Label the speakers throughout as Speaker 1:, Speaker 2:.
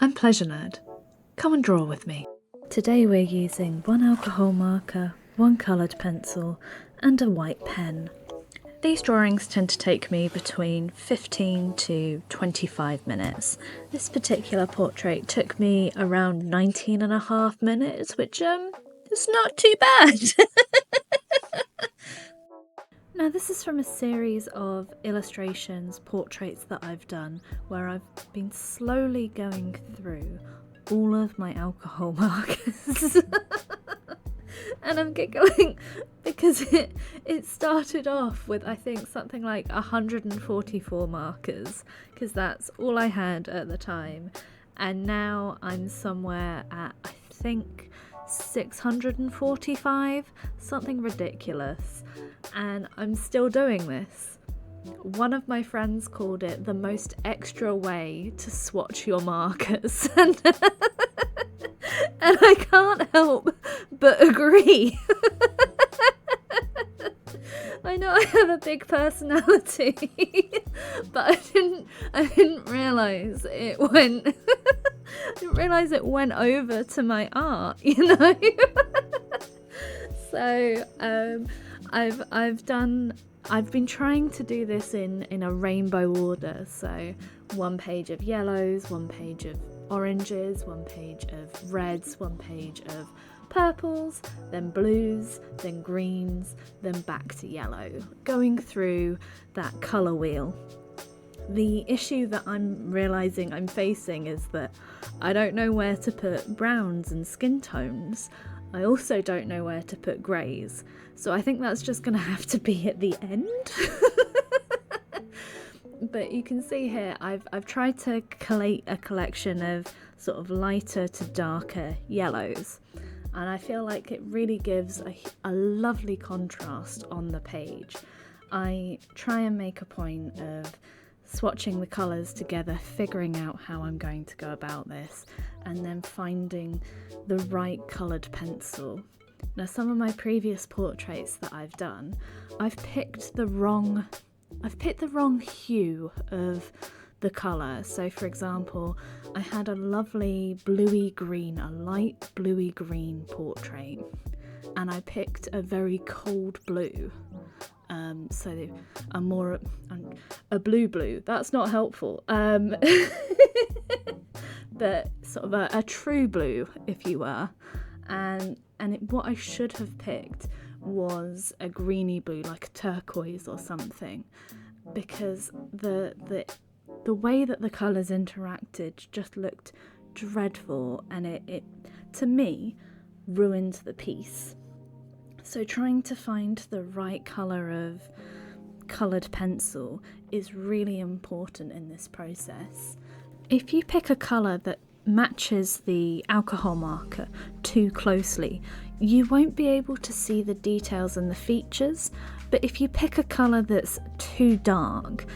Speaker 1: I'm Pleasure Nerd. Come and draw with me. Today we're using one alcohol marker, one coloured pencil and a white pen. These drawings tend to take me between 15 to 25 minutes. This particular portrait took me around 19 and a half minutes, which is not too bad. Now this is from a series of illustrations, portraits that I've done, where I've been slowly going through all of my alcohol markers. And I'm giggling because it started off with, I think, something like 144 markers, because that's all I had at the time. And now I'm somewhere at, I think, 645, something ridiculous. And I'm still doing this. One of my friends called it the most extra way to swatch your markers. And I can't help but agree. I know I have a big personality, but I didn't realise it went over to my art, you know. So I've been trying to do this in a rainbow order. So one page of yellows, one page of oranges, one page of reds, one page of purples, then blues, then greens, then back to yellow, going through that colour wheel. The issue that I'm realising I'm facing is that I don't know where to put browns and skin tones. I also don't know where to put greys, so I think that's just going to have to be at the end. But you can see here I've tried to collate a collection of sort of lighter to darker yellows, and I feel like it really gives a lovely contrast on the page. I try and make a point of swatching the colours together, figuring out how I'm going to go about this, and then finding the right coloured pencil. Now, some of my previous portraits that I've done, I've picked the wrong hue of the colour. So for example, I had a lovely bluey green, a light bluey green portrait, and I picked a very cold blue. So a blue, that's not helpful. But sort of a true blue, if you were. What I should have picked was a greeny blue, like a turquoise or something, because the way that the colours interacted just looked dreadful, and it to me ruined the piece. So trying to find the right colour of coloured pencil is really important in this process. If you pick a colour that matches the alcohol marker too closely, you won't be able to see the details and the features. But if you pick a colour that's too dark,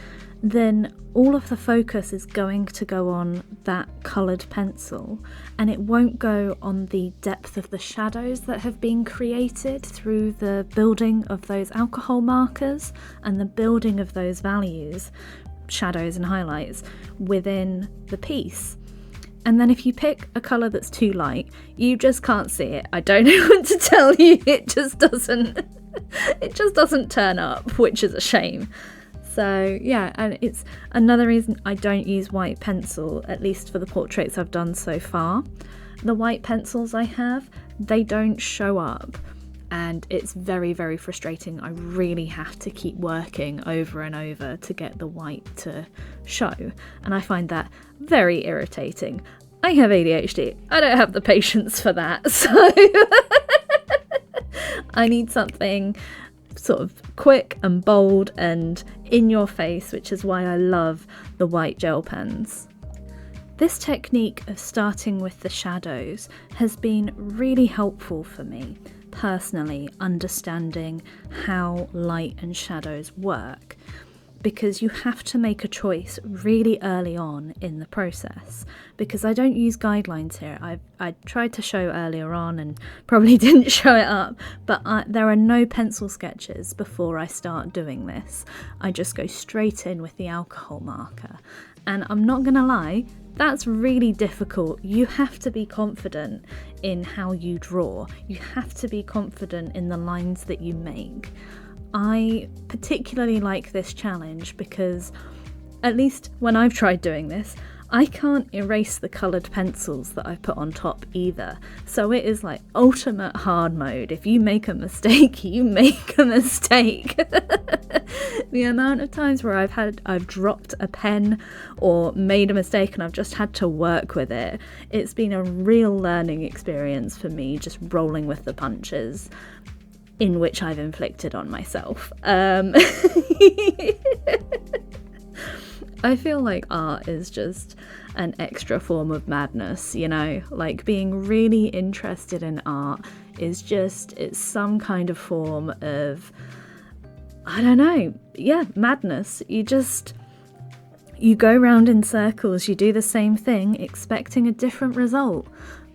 Speaker 1: then all of the focus is going to go on that coloured pencil, and it won't go on the depth of the shadows that have been created through the building of those alcohol markers and the building of those values, shadows and highlights, within the piece. And then if you pick a colour that's too light, you just can't see it. I don't know what to tell you, it just doesn't turn up, which is a shame. So yeah, and it's another reason I don't use white pencil, at least for the portraits I've done so far. The white pencils I have, they don't show up, and it's very, very frustrating. I really have to keep working over and over to get the white to show, and I find that very irritating. I have ADHD, I don't have the patience for that, so I need something sort of quick and bold and in your face, which is why I love the white gel pens. This technique of starting with the shadows has been really helpful for me personally, understanding how light and shadows work. because you have to make a choice really early on in the process, because I don't use guidelines here. I tried to show earlier on and probably didn't show it up, but there are no pencil sketches before I start doing this. I just go straight in with the alcohol marker, and I'm not gonna lie, that's really difficult. You have to be confident in how you draw. You have to be confident in the lines that you make. I particularly like this challenge because, at least when I've tried doing this, I can't erase the coloured pencils that I've put on top either. So it is like ultimate hard mode. If you make a mistake, you make a mistake. The amount of times where I've dropped a pen or made a mistake and I've just had to work with it, it's been a real learning experience for me, just rolling with the punches, in which I've inflicted on myself. I feel like art is just an extra form of madness, you know? Like, being really interested in art is just, it's some kind of form of, I don't know, yeah, madness. You go round in circles, you do the same thing, expecting a different result.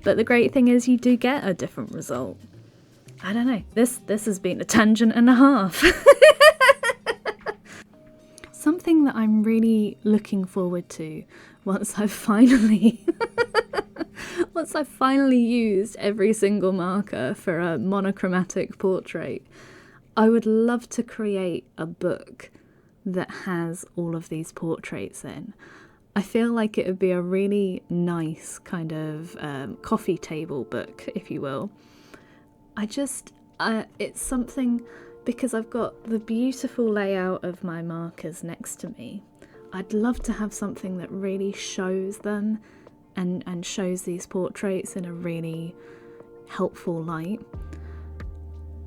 Speaker 1: But the great thing is you do get a different result. I don't know, this has been a tangent and a half. Something that I'm really looking forward to once I've finally used every single marker for a monochromatic portrait, I would love to create a book that has all of these portraits in. I feel like it would be a really nice kind of coffee table book, if you will. It's something, because I've got the beautiful layout of my markers next to me. I'd love to have something that really shows them and shows these portraits in a really helpful light.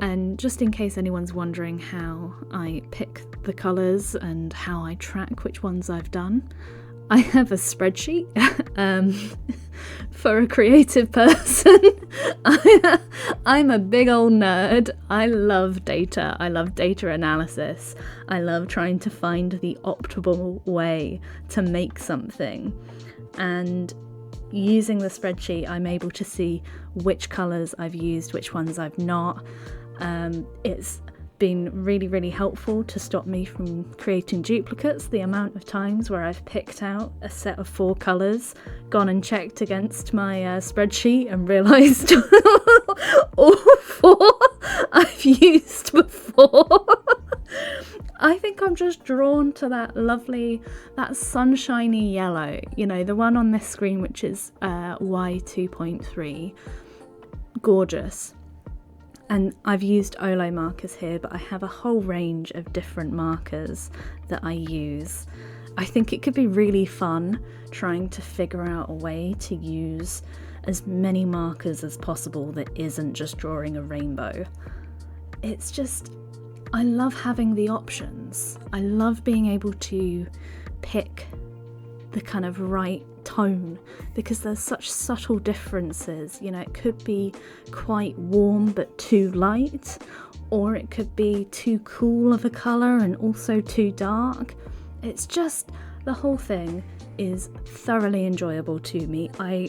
Speaker 1: And just in case anyone's wondering how I pick the colours and how I track which ones I've done, I have a spreadsheet. For a creative person, I'm a big old nerd. I love data. I love data analysis. I love trying to find the optimal way to make something. And using the spreadsheet, I'm able to see which colours I've used, which ones I've not. It's been really, really helpful to stop me from creating duplicates. The amount of times where I've picked out a set of 4 colours, gone and checked against my spreadsheet and realised all 4 I've used before. I think I'm just drawn to that lovely, that sunshiny yellow, you know, the one on this screen, which is Y2.3. Gorgeous. And I've used Olo markers here, but I have a whole range of different markers that I use. I think it could be really fun trying to figure out a way to use as many markers as possible that isn't just drawing a rainbow. It's just, I love having the options. I love being able to pick the kind of right tone, because there's such subtle differences. You know, it could be quite warm but too light, or it could be too cool of a colour and also too dark. It's just, the whole thing is thoroughly enjoyable to me. I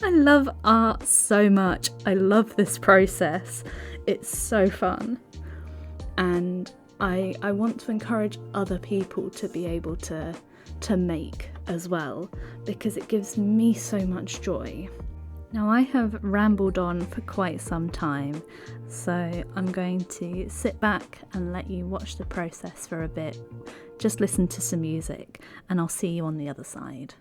Speaker 1: love art so much. I love this process. It's so fun. And I want to encourage other people to be able to make as well, because it gives me so much joy. Now, I have rambled on for quite some time, so I'm going to sit back and let you watch the process for a bit. Just listen to some music, and I'll see you on the other side.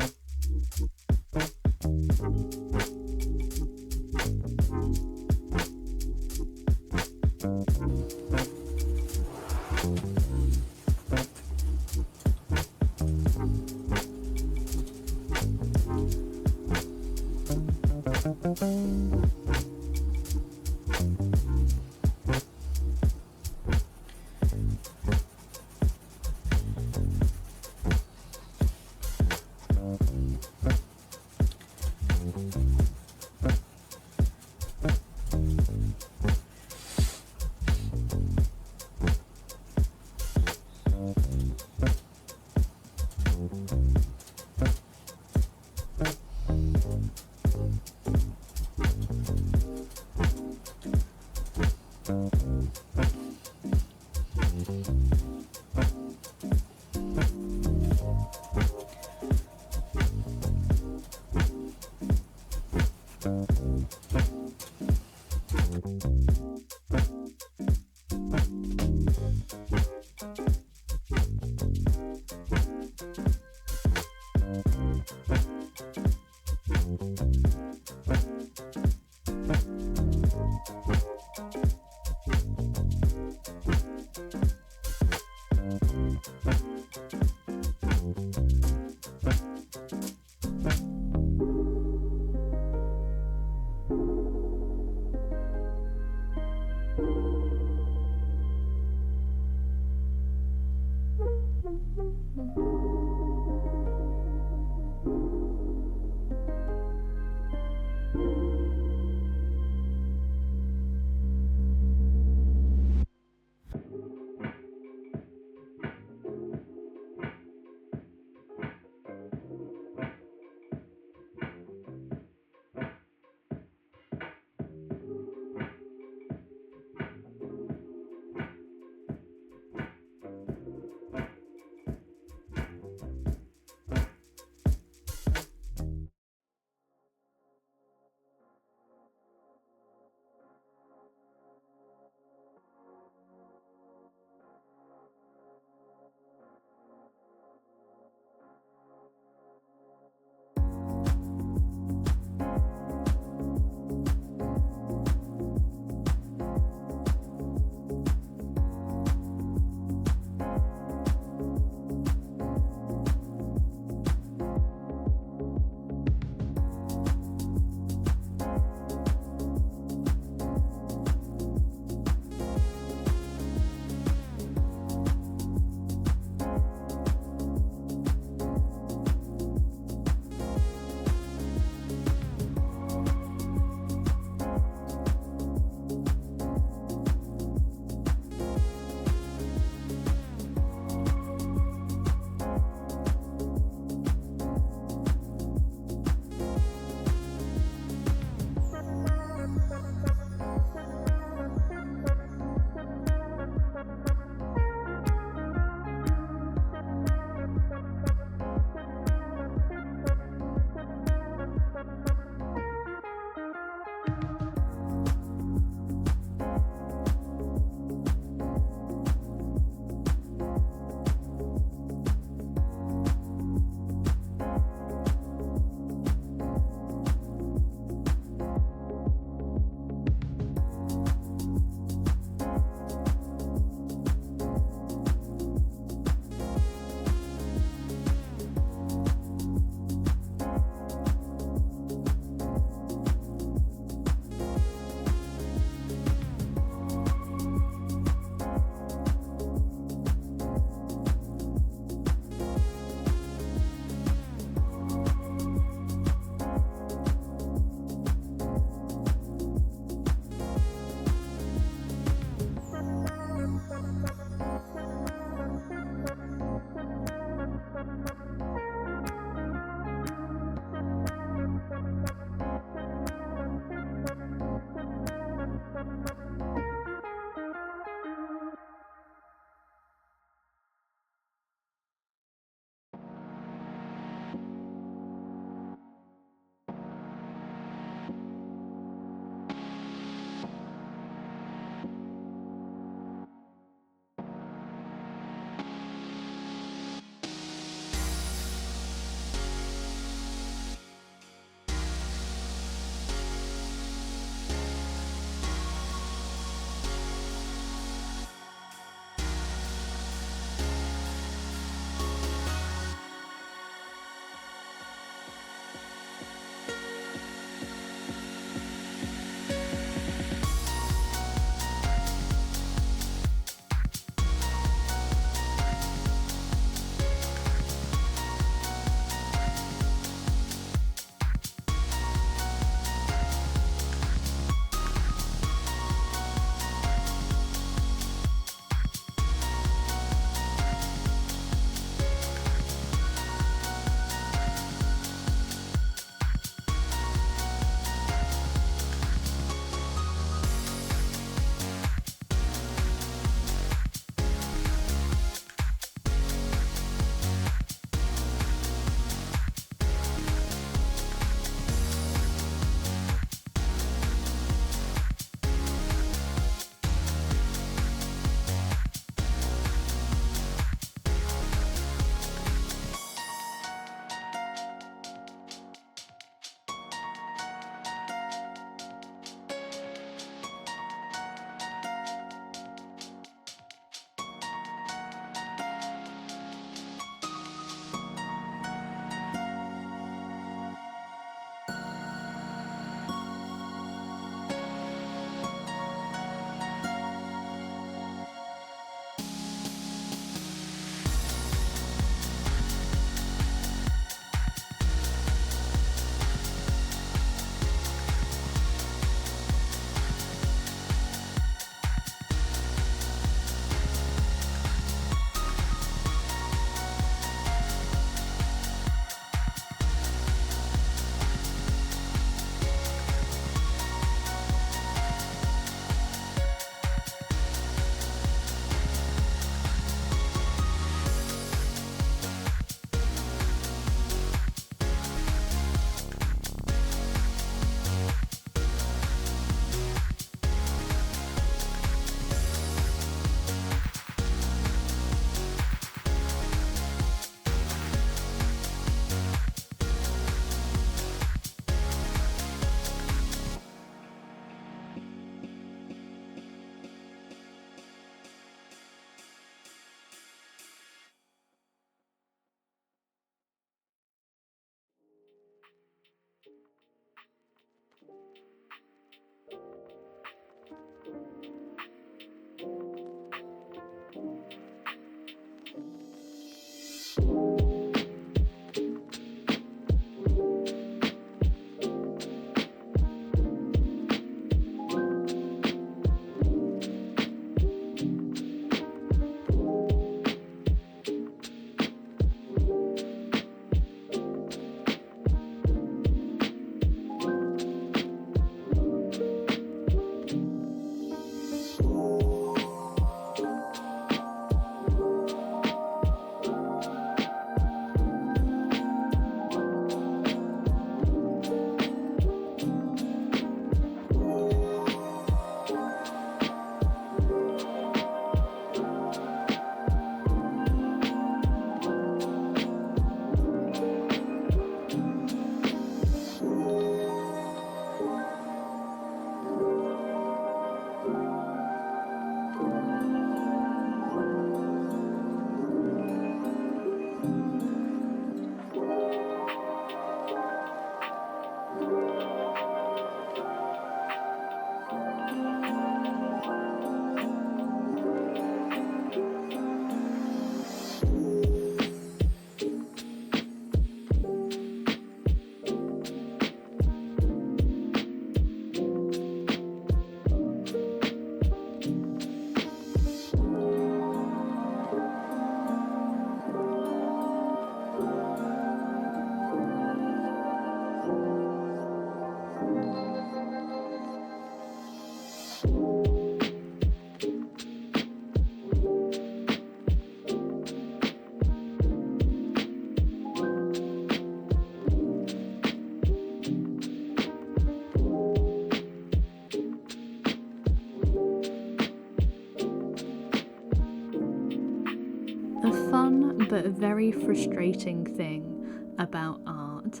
Speaker 1: But a very frustrating thing about art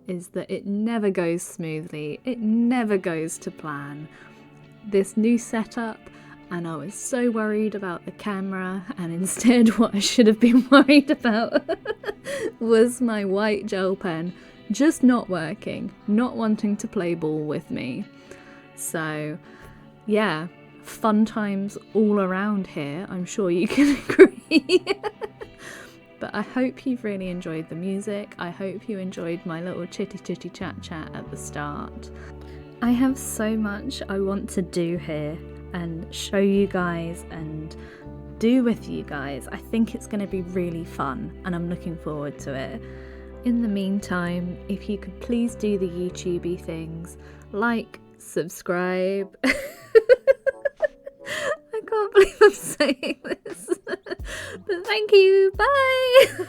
Speaker 1: is that it never goes smoothly, it never goes to plan. This new setup, and I was so worried about the camera, and instead what I should have been worried about was my white gel pen just not working, not wanting to play ball with me. So yeah, fun times all around here, I'm sure you can agree. But I hope you've really enjoyed the music. I hope you enjoyed my little chitty-chat at the start. I have so much I want to do here and show you guys and do with you guys. I think it's going to be really fun and I'm looking forward to it. In the meantime, if you could please do the YouTubey things, like, subscribe. I can't believe I'm saying this. But thank you, bye!